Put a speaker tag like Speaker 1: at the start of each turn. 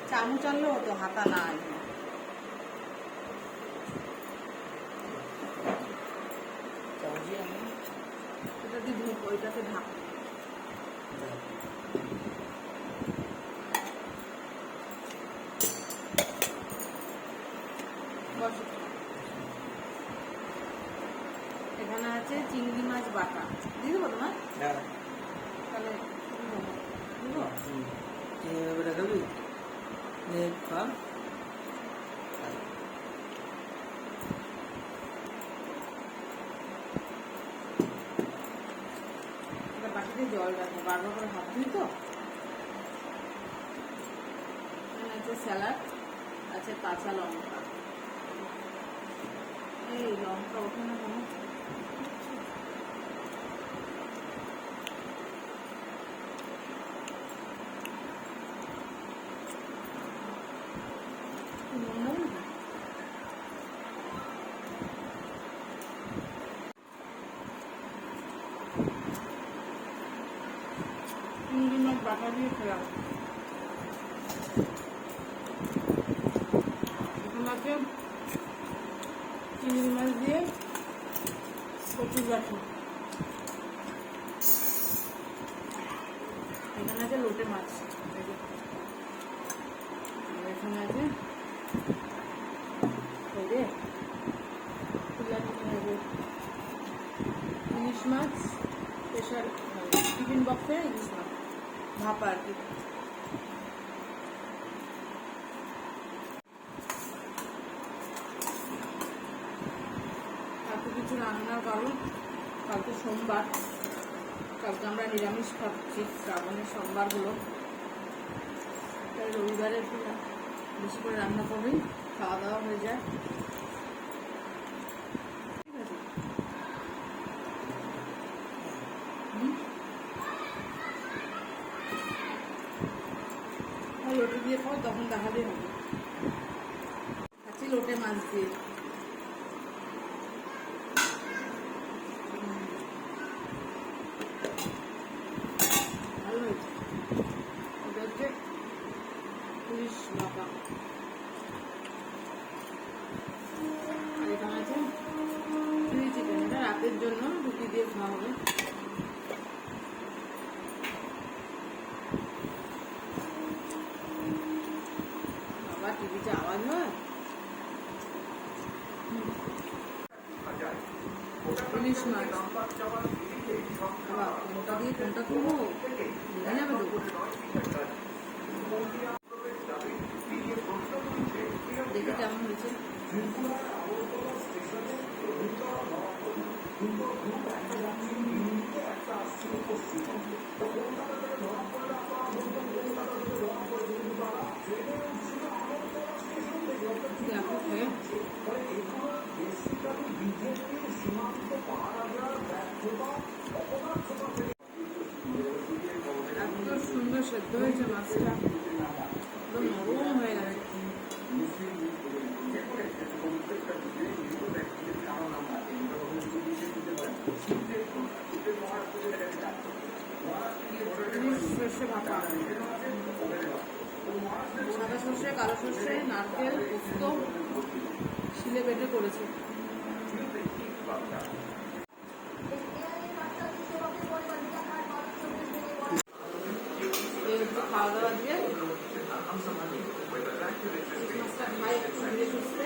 Speaker 1: চামচ আনলেও হতো, হাতা না আনলে। এটা দিয়ে ধুপ, ওইটাতে ঢাক। এখানে আছে চিংড়ি মাছ বাটা, দিয়ে দেবো তোমার? তাহলে বাটিতে জল রাখবো, বারবার করে হাত ধুই তো। এখানে আছে স্যালাড, আছে কাঁচা লঙ্কা। এই লঙ্কা ওখানে কোনো চিংড়ি মাছ বাটা দিয়ে খেলাম। এখানে চিংড়ি মাছ দিয়ে কচুর বাটি। এখানে আছে লোটে মাছ, এখানে আছে ইলিশ মাছ, স্পেশাল টিফিন বক্সে ইলিশ মাছ ভাপা আর কি। এত কিছু রান্নার কারণ কালকে সোমবার, কালকে আমরা নিরামিষ খাচ্ছি শ্রাবণের সোমবারগুলো, তাই রবিবারে একটু বেশি করে রান্না করলেই খাওয়া দাওয়া হয়ে যায়। লোটে দিয়ে খাও, তখন দেখালে হবে। খাচ্ছি লোটে মাছ দিয়ে। ভালো হয়েছে। এটা হচ্ছে পুলিশ বাবা। আর এখানে আছে চিলি চিকেন, এটা রাতের জন্য রুটি দিয়ে খাওয়া হবে। টিভিতে আওয়াজ হয়। ইলিশ মাছ কোনটা দিয়ে কোনটা করবো বুঝে যাবে তো। দেখে কেমন হয়েছে। এত সুন্দর সেদ্ধ হয়েছে মাছটা, একদম নরম হয়ে গেছে। সর্ষে ভাপা, সাদা সর্ষে, কালো সর্ষে, নারকেল, পোস্ত শিলে বেটে করেছে। খাওয়া দাওয়া দিয়ে মাছটা খাই একটু ধীরে সুস্থে।